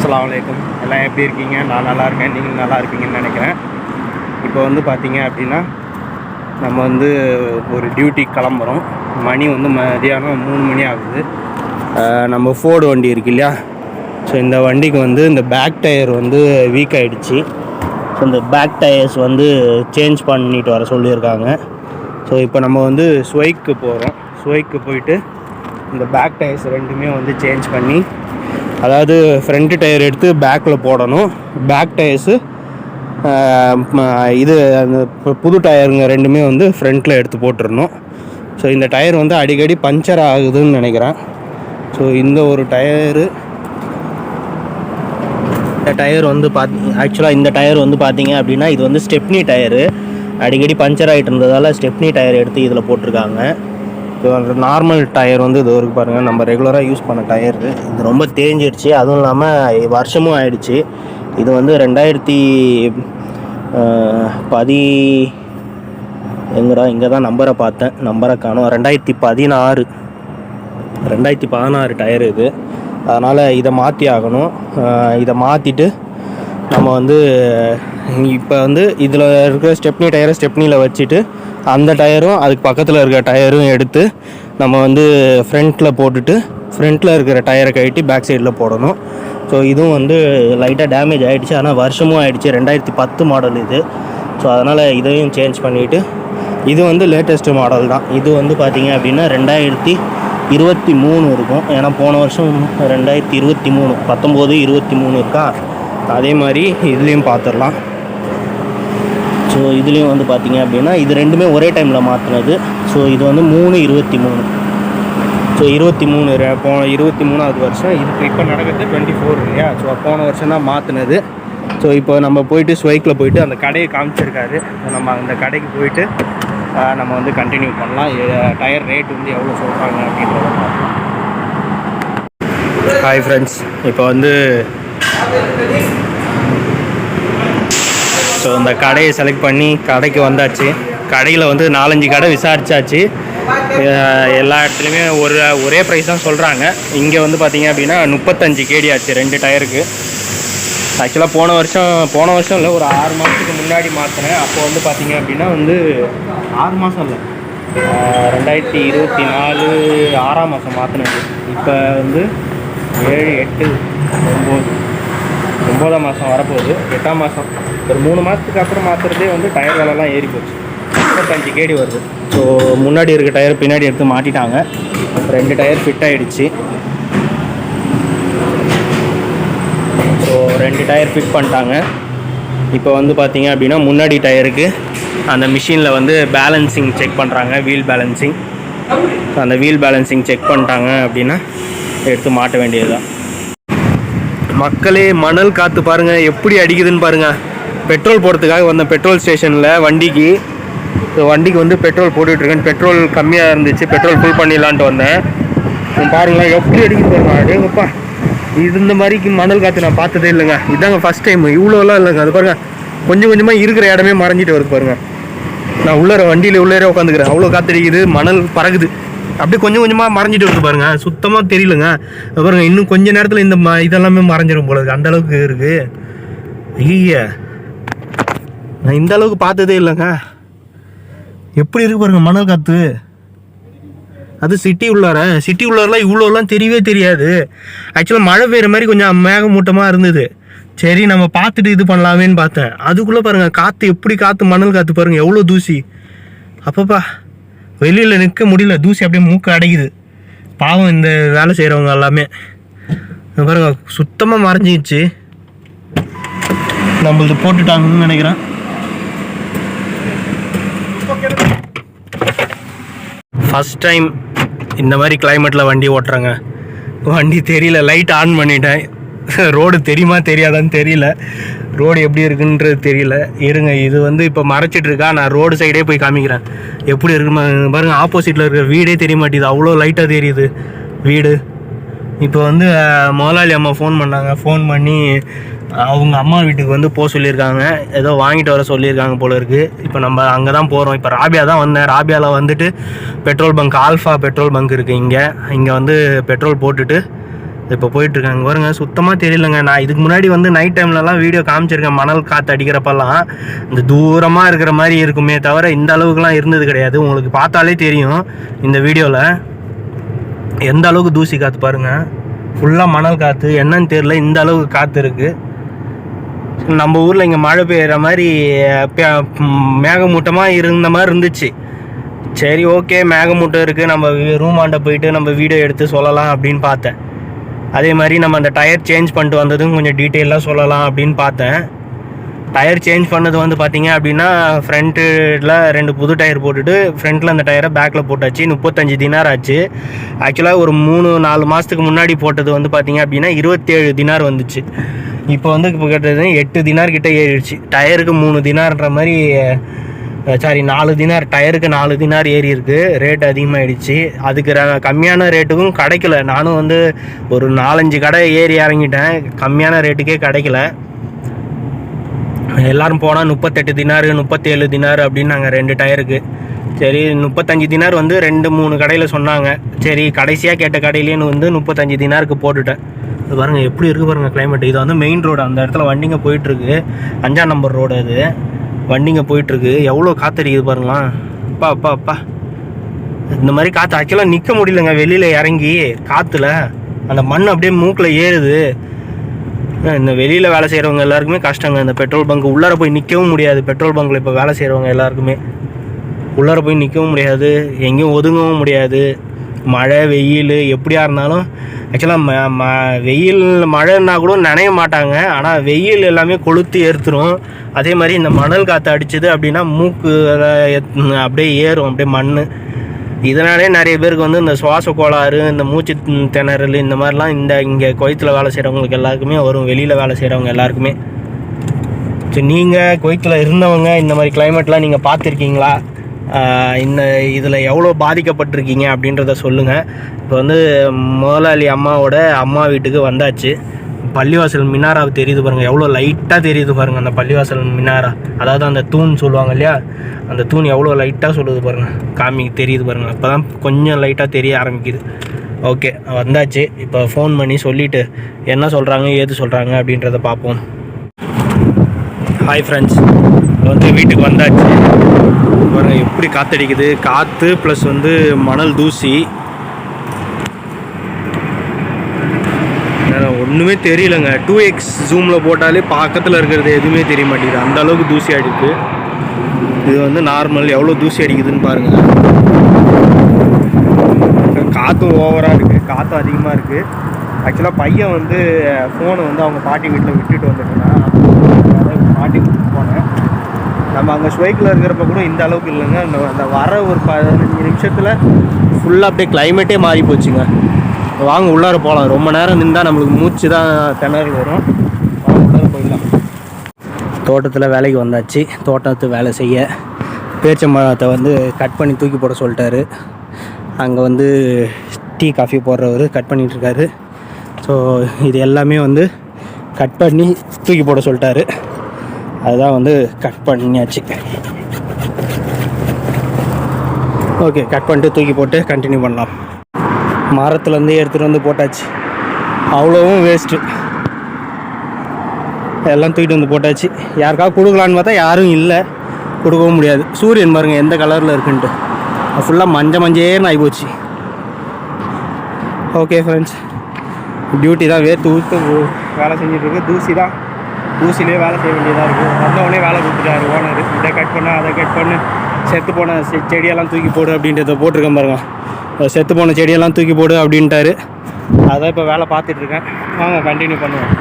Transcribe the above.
அஸ்ஸலாமு அலைக்கும். எல்லாம் எப்படி இருக்கீங்க? நான் நல்லா இருக்கேன், நீங்கள் நல்லா இருப்பீங்கன்னு நினைக்கிறேன். இப்போ வந்து பார்த்தீங்க அப்படின்னா நம்ம வந்து ஒரு டியூட்டிக்கு கிளம்புறோம். மணி வந்து மதியானம் 3 மணி ஆகுது. நம்ம ஃபோர்டு வண்டி இருக்கு இல்லையா, ஸோ இந்த வண்டிக்கு வந்து இந்த பேக் டயர் வந்து வீக் ஆகிடுச்சு. ஸோ இந்த பேக் டயர்ஸ் வந்து சேஞ்ச் பண்ணிட்டு வர சொல்லியிருக்காங்க. ஸோ இப்போ நம்ம வந்து ஸ்வைக்கு போகிறோம். ஸ்வைக்கு போயிட்டு இந்த பேக் டயர்ஸ் ரெண்டுமே வந்து சேஞ்ச் பண்ணி, அதாவது ஃப்ரண்ட்டு டயர் எடுத்து பேக்கில் போடணும். பேக் டயர்ஸு இது அந்த புது டயருங்க ரெண்டுமே வந்து ஃப்ரண்ட்டில் எடுத்து போட்டுடணும். ஸோ இந்த டயர் வந்து அடிக்கடி பஞ்சர் ஆகுதுன்னு நினைக்கிறேன். ஸோ இந்த ஒரு டயர் வந்து ஆக்சுவலாக இந்த டயர் வந்து பார்த்தீங்க அப்படின்னா இது வந்து ஸ்டெப்னி டயரு. அடிக்கடி பஞ்சர் ஆகிட்டு இருந்ததால் ஸ்டெப்னி டயர் எடுத்து இதில் போட்டிருக்காங்க. ஸோ அந்த நார்மல் டயர் வந்து இது வரைக்கும் பாருங்கள், நம்ம ரெகுலராக யூஸ் பண்ண டயர் இது ரொம்ப தேஞ்சிடுச்சு. அதுவும் இல்லாமல் வருஷமும் ஆயிடுச்சு. இது வந்து 2010 இங்கே தான் நம்பரை பார்த்தேன், நம்பரை காணும். 2016 டயர் இது. அதனால் இதை மாற்றி ஆகணும். இதை மாற்றிட்டு நம்ம வந்து இப்போ வந்து இதில் இருக்கிற ஸ்டெப்னி டயரை ஸ்டெப்னியில் வச்சுட்டு அந்த டயரும் அதுக்கு பக்கத்தில் இருக்கிற டயரும் எடுத்து நம்ம வந்து ஃப்ரண்ட்டில் போட்டுட்டு ஃப்ரண்ட்டில் இருக்கிற டயரை கழட்டி பேக் சைடில் போடணும். ஸோ இதுவும் வந்து லைட்டாக டேமேஜ் ஆகிடுச்சு. ஆனால் வருஷமும் ஆகிடுச்சு. 2010 மாடல் இது. ஸோ அதனால் இதையும் சேஞ்ச் பண்ணிவிட்டு, இது வந்து லேட்டஸ்ட்டு மாடல் தான். இது வந்து பார்த்திங்க அப்படின்னா 2023 இருக்கும். ஏன்னா போன வருஷம் 2023, 19, 23 இருக்கா. அதே மாதிரி இதுலேயும் பார்த்துடலாம். ஸோ இதுலேயும் வந்து பார்த்திங்க அப்படின்னா இது ரெண்டுமே ஒரே டைமில் மாற்றினது. ஸோ இது வந்து 3/23. ஸோ 23வது வருஷம். இதுக்கு இப்போ நடக்கிறது 24 இல்லையா. ஸோ போன வருஷம் தான் மாற்றினது. ஸோ இப்போ நம்ம போயிட்டு ஸ்வைக்கில் போயிட்டு அந்த கடையை காமிச்சிருக்காரு. நம்ம அந்த கடைக்கு போயிட்டு நம்ம வந்து கண்டினியூ பண்ணலாம். டயர் ரேட் வந்து எவ்வளோ சொல்கிறாங்க அப்படின்றத பார்க்கலாம். ஹாய் ஃப்ரெண்ட்ஸ், இப்போ வந்து ஸோ இந்த கடையை செலக்ட் பண்ணி கடைக்கு வந்தாச்சு. கடையில் வந்து 4-5 கடை விசாரித்தாச்சு. எல்லா இடத்துலையுமே ஒரே ப்ரைஸ் தான் சொல்கிறாங்க. இங்கே வந்து பார்த்திங்க அப்படின்னா 35 KD ஆச்சு 2 டயருக்கு. ஆக்சுவலாக போன வருஷம் இல்லை, ஒரு 6 மாதத்துக்கு முன்னாடி மாற்றினேன். அப்போ வந்து பார்த்திங்க அப்படின்னா வந்து 6 மாதம் இல்லை, 2024 6ஆம் மாதம் மாற்றினது. இப்போ வந்து 7, 8, 9ஆம் மாதம் வரப்போகுது. 8ஆம் மாதம் ஒரு 3 மாதத்துக்கு அப்புறம் மாற்றுறதே வந்து டயர் விலைலாம் ஏறி போச்சு. 35 KD வருது. ஸோ முன்னாடி இருக்க டயர் பின்னாடி எடுத்து மாட்டிட்டாங்க. 2 டயர் ஃபிட் ஆகிடுச்சு. ஸோ 2 டயர் ஃபிட் பண்ணிட்டாங்க. இப்போ வந்து பார்த்திங்க அப்படின்னா முன்னாடி டயருக்கு அந்த மிஷினில் வந்து பேலன்சிங் செக் பண்ணுறாங்க, வீல் பேலன்சிங். அந்த வீல் பேலன்சிங் செக் பண்ணிட்டாங்க அப்படின்னா எடுத்து மாட்ட வேண்டியது தான். மக்களே, மணல் காற்று பாருங்கள் எப்படி அடிக்குதுன்னு பாருங்கள். பெட்ரோல் போடுறதுக்காக வந்த பெட்ரோல் ஸ்டேஷனில் வண்டிக்கு வந்து பெட்ரோல் போட்டுட்ருக்கேன். பெட்ரோல் கம்மியாக இருந்துச்சு, பெட்ரோல் ஃபுல் பண்ணிடலான்ட்டு வந்தேன். பாருங்களேன் எப்படி அடிக்குது பாருங்க. அடேங்கப்பா, இது இந்த மாதிரி மணல் காற்று நான் பார்த்ததே இல்லைங்க. இதாங்க ஃபஸ்ட் டைம். இவ்வளோலாம் இல்லைங்க. அது பாருங்கள், கொஞ்சம் கொஞ்சமாக இருக்கிற இடமே மறைஞ்சிட்டு வருது பாருங்கள். நான் வண்டியில் உள்ளே உட்காந்துக்கிறேன். அவ்வளோ காற்று அடிக்குது, மணல் பறகுது. அப்படியே கொஞ்சம் கொஞ்சமாக மறைஞ்சிட்டு வருது பாருங்கள். சுத்தமாக தெரியலங்க. பாருங்கள், இன்னும் கொஞ்சம் நேரத்தில் இந்த இதெல்லாமே மறைஞ்சிடும் போல இருக்குது. அந்தளவுக்கு இருக்குது. ஐய, நான் இந்த அளவுக்கு பார்த்ததே இல்லைங்க. எப்படி இருக்கு பாருங்க மணல் காற்று. அது சிட்டி உள்ளாரெலாம் இவ்வளோலாம் தெரியவே தெரியாது. ஆக்சுவலாக மழை பெய்கிற மாதிரி கொஞ்சம் மேகமூட்டமாக இருந்தது. சரி நம்ம பார்த்துட்டு இது பண்ணலாமேன்னு பார்த்தேன். அதுக்குள்ளே பாருங்கள் காற்று எப்படி மணல் காற்று பாருங்கள், எவ்வளோ தூசி. அப்பப்பா, வெளியில் நிற்க முடியல. தூசி அப்படியே மூக்கு அடைக்குது. பாவம் இந்த வேலை செய்கிறவங்க எல்லாமே. பாருங்க சுத்தமாக மறைஞ்சிடுச்சு. நம்மளது போட்டுட்டாங்கன்னு நினைக்கிறேன். ஃபஸ்ட் டைம் இந்த மாதிரி கிளைமேட்டில் வண்டி ஓட்டுறாங்க. வண்டி தெரியல, லைட் ஆன் பண்ணிட்டேன். ரோடு தெரியுமா தெரியாதான்னு தெரியல. ரோடு எப்படி இருக்குன்றது தெரியல. இருங்க, இது வந்து இப்போ மறைச்சிட்ருக்கா. நான் ரோடு சைடே போய் காமிக்கிறேன் எப்படி இருக்குமா பாருங்கள். ஆப்போசிட்டில் இருக்கிற வீடே தெரிய மாட்டேது, அவ்வளோ லைட்டாக தெரியுது வீடு. இப்போ வந்து முதலாளி அம்மா ஃபோன் பண்ணாங்க. ஃபோன் பண்ணி அவங்க அம்மா வீட்டுக்கு வந்து போக சொல்லியிருக்காங்க. ஏதோ வாங்கிட்டு வர சொல்லியிருக்காங்க போல இருக்குது. இப்போ நம்ம அங்கே தான் போகிறோம். இப்போ ராபியா தான் வந்தேன். ராபியாவில் வந்துட்டு petrol bunk, alpha petrol bunk இருக்குது. இங்கே வந்து பெட்ரோல் போட்டுட்டு இப்போ போயிட்டுருக்காங்க பாருங்க. சுத்தமாக தெரியலங்க. நான் இதுக்கு முன்னாடி வந்து நைட் டைம்லலாம் வீடியோ காமிச்சிருக்கேன். மணல் காற்று அடிக்கிறப்பெல்லாம் இந்த தூரமாக இருக்கிற மாதிரி இருக்குமே தவிர இந்த அளவுக்குலாம் இருந்தது கிடையாது. உங்களுக்கு பார்த்தாலே தெரியும் இந்த வீடியோவில் எந்த அளவுக்கு தூசி காற்று பாருங்கள். ஃபுல்லாக மணல் காற்று, என்னன்னு தெரியல இந்த அளவுக்கு காற்று இருக்குது. நம்ம ஊரில் இங்கே மழை பெய்கிற மாதிரி மேகமூட்டமாக இருந்த மாதிரி இருந்துச்சு. சரி ஓகே, மேகமூட்டம் இருக்குது, நம்ம ரூமாண்ட போயிட்டு நம்ம வீடியோ எடுத்து சொல்லலாம் அப்படின்னு பார்த்தேன். அதே மாதிரி நம்ம அந்த டயர் சேஞ்ச் பண்ணிட்டு வந்ததும் கொஞ்சம் டீட்டெயிலாக சொல்லலாம் அப்படின்னு பார்த்தேன். டயர் சேஞ்ச் பண்ணது வந்து பார்த்திங்க அப்படின்னா ஃப்ரண்ட்டில் 2 புது டயர் போட்டுட்டு ஃப்ரண்ட்டில் அந்த டயரை பேக்கில் போட்டாச்சு. 35 தினார் ஆச்சு. ஆக்சுவலாக ஒரு 3-4 மாதத்துக்கு முன்னாடி போட்டது வந்து பார்த்திங்க அப்படின்னா 27 தினார் வந்துச்சு. இப்போ வந்து இப்போ கேட்டது 8 தினார் கிட்டே ஏறிடுச்சு. டயருக்கு 3 தினார்ன்ற மாதிரி, சாரி 4 தினார், டயருக்கு 4 தினார் ஏறி இருக்குது. ரேட் அதிகமாகிடுச்சு. அதுக்கு கம்மியான ரேட்டுக்கும் கிடைக்கல. நானும் வந்து ஒரு 4-5 கடை ஏறி இறங்கிட்டேன், கம்மியான ரேட்டுக்கே கிடைக்கல. எல்லோரும் போனால் 38 தினார் 37 தினார் அப்படின்னு நாங்கள் 2 டயருக்கு. சரி 35 தினார் வந்து 2-3 கடையில் சொன்னாங்க. சரி கடைசியாக கேட்ட கடையிலேன்னு வந்து 35 தினாருக்கு போட்டுட்டேன். இது பாருங்கள் எப்படி இருக்குது பாருங்கள் கிளைமேட். இது வந்து மெயின் ரோடு, அந்த இடத்துல வண்டிங்க போயிட்டுருக்கு. 5ஆம் நம்பர் ரோடு அது. வண்டிங்க போயிட்டுருக்கு. எவ்வளோ காற்றடிக்குது பாருங்களா. அப்பா அப்பா அப்பா, இந்த மாதிரி காற்று ஆக்சுவலாக நிற்க முடியலங்க. வெளியில் இறங்கி காற்றுல அந்த மண் அப்படியே மூக்கில் ஏறுது. இந்த வெளியில் வேலை செய்கிறவங்க எல்லாருக்குமே கஷ்டங்க. இந்த பெட்ரோல் பங்க் உள்ளார போய் நிற்கவும் முடியாது. பெட்ரோல் பங்கில் இப்போ வேலை செய்கிறவங்க எல்லாருக்குமே உள்ளார போய் நிற்கவும் முடியாது, எங்கேயும் ஒதுங்கவும் முடியாது. மழை வெயில் எப்படியா இருந்தாலும் ஆக்சுவலாக வெயில் மழைன்னா கூட நனைய மாட்டாங்க. ஆனால் வெயில் எல்லாமே கொளுத்து ஏற்றுரும். அதே மாதிரி இந்த மணல் காற்று அடிச்சது அப்படின்னா மூக்கு அப்படியே ஏறும், அப்படியே மண். இதனாலே நிறைய பேருக்கு வந்து இந்த சுவாச கோளாறு, இந்த மூச்சு திணறல், இந்த மாதிரிலாம் இங்கே குவைத்தில் வேலை செய்கிறவங்களுக்கு எல்லாருக்குமே வரும். வெளியில் வேலை செய்கிறவங்க எல்லாருக்குமே. சரி, நீங்கள் குவைத்தில் இருந்தவங்க இந்த மாதிரி கிளைமேட்லாம் நீங்கள் பார்த்துருக்கீங்களா? இந்த இதில் எவ்வளோ பாதிக்கப்பட்டிருக்கீங்க அப்படின்றத சொல்லுங்கள். இப்போ வந்து முதலாளி அம்மாவோட அம்மா வீட்டுக்கு வந்தாச்சு. பள்ளிவாசல் மினாரா தெரியுது பாருங்கள், எவ்வளோ லைட்டாக தெரியுது பாருங்கள் அந்த பள்ளிவாசல் மினாரா. அதாவது அந்த தூண் சொல்லுவாங்க இல்லையா, அந்த தூண் எவ்வளோ லைட்டாக சொல்லுது பாருங்கள், தெரியுது பாருங்கள். அப்போ தான் கொஞ்சம் லைட்டாக தெரிய ஆரம்பிக்குது. ஓகே, வந்தாச்சு. இப்போ ஃபோன் பண்ணி சொல்லிவிட்டு என்ன சொல்கிறாங்க ஏது சொல்கிறாங்க அப்படின்றத பார்ப்போம். ஹாய் ஃப்ரெண்ட்ஸ், வந்து வீட்டுக்கு வந்தாச்சு. பாருங்கள் எப்படி காற்றடிக்குது. காற்று ப்ளஸ் வந்து மணல் தூசி. ஒன்றுமே தெரியலங்க. 2x ஜூமில் போட்டாலே பக்கத்தில் இருக்கிறது எதுவுமே தெரிய மாட்டேங்குது. அந்த அளவுக்கு தூசி அடிக்குது. இது வந்து நார்மல். எவ்வளோ தூசி அடிக்குதுன்னு பாருங்கள். காற்றும் ஓவராக இருக்குது, காற்று அதிகமாக இருக்குது. ஆக்சுவலாக பையன் வந்து ஃபோனை வந்து அவங்க பாட்டி வீட்டில் விட்டுட்டு வந்துட்டேன்னா பாட்டி வீட்டுக்கு போனேன். நம்ம அங்கே ஸ்வைக்கில் இருக்கிறப்ப கூட இந்த அளவுக்கு இல்லைங்க. அந்த வர ஒரு 15 நிமிஷத்தில் ஃபுல்லாக அப்படியே கிளைமேட்டே மாறி போச்சுங்க. வாங்க உள்ளார போகலாம். ரொம்ப நேரம் நின்றால் நம்மளுக்கு மூச்சு தான் திணறல் வரும். வாங்க உள்ளார போயிடலாம். தோட்டத்தில் வேலைக்கு வந்தாச்சு. தோட்டத்து வேலை செய்ய பேரிச்சம்பழத்தை வந்து கட் பண்ணி தூக்கி போட சொல்லிட்டாரு. அங்கே வந்து டீ காஃபி போடுறவர் கட் பண்ணிகிட்ருக்காரு. ஸோ இது எல்லாமே வந்து கட் பண்ணி தூக்கி போட சொல்லிட்டாரு. அதுதான் வந்து கட் பண்ணியாச்சு. ஓகே, கட் பண்ணிட்டு தூக்கி போட்டு கண்டினியூ பண்ணலாம். மரத்துலேருந்து எடுத்துகிட்டு வந்து போட்டாச்சு. அவ்வளோவும் வேஸ்ட்டு. எல்லாம் தூக்கிட்டு வந்து போட்டாச்சு. யாருக்காவது கொடுக்கலான்னு பார்த்தா யாரும் இல்லை, கொடுக்கவும் முடியாது. சூரியன் பாருங்கள் எந்த கலரில் இருக்குன்ட்டு, ஃபுல்லாக மஞ்சேன்னு ஆகிப்போச்சு. ஓகே ஃப்ரெண்ட்ஸ், டியூட்டி தான். வேர்த்து ஊற்று வேலை செஞ்சிட்ருக்கு. தூசிலே வேலை செய்ய வேண்டியதாக இருக்குது. வந்தவொடனே வேலை கொடுத்துட்டாரு ஓனர். இதை கட் பண்ண, அதை கட் பண்ணு, செத்து போன செடியெல்லாம் தூக்கி போடு அப்படின்றத போட்டிருக்கேன் பாருங்க. செத்து போன செடியெல்லாம் தூக்கி போடு அப்படின்ட்டாரு. அதான் இப்போ வேலை பார்த்துட்ருக்கேன். வாங்க கண்டினியூ பண்ணுவோம்.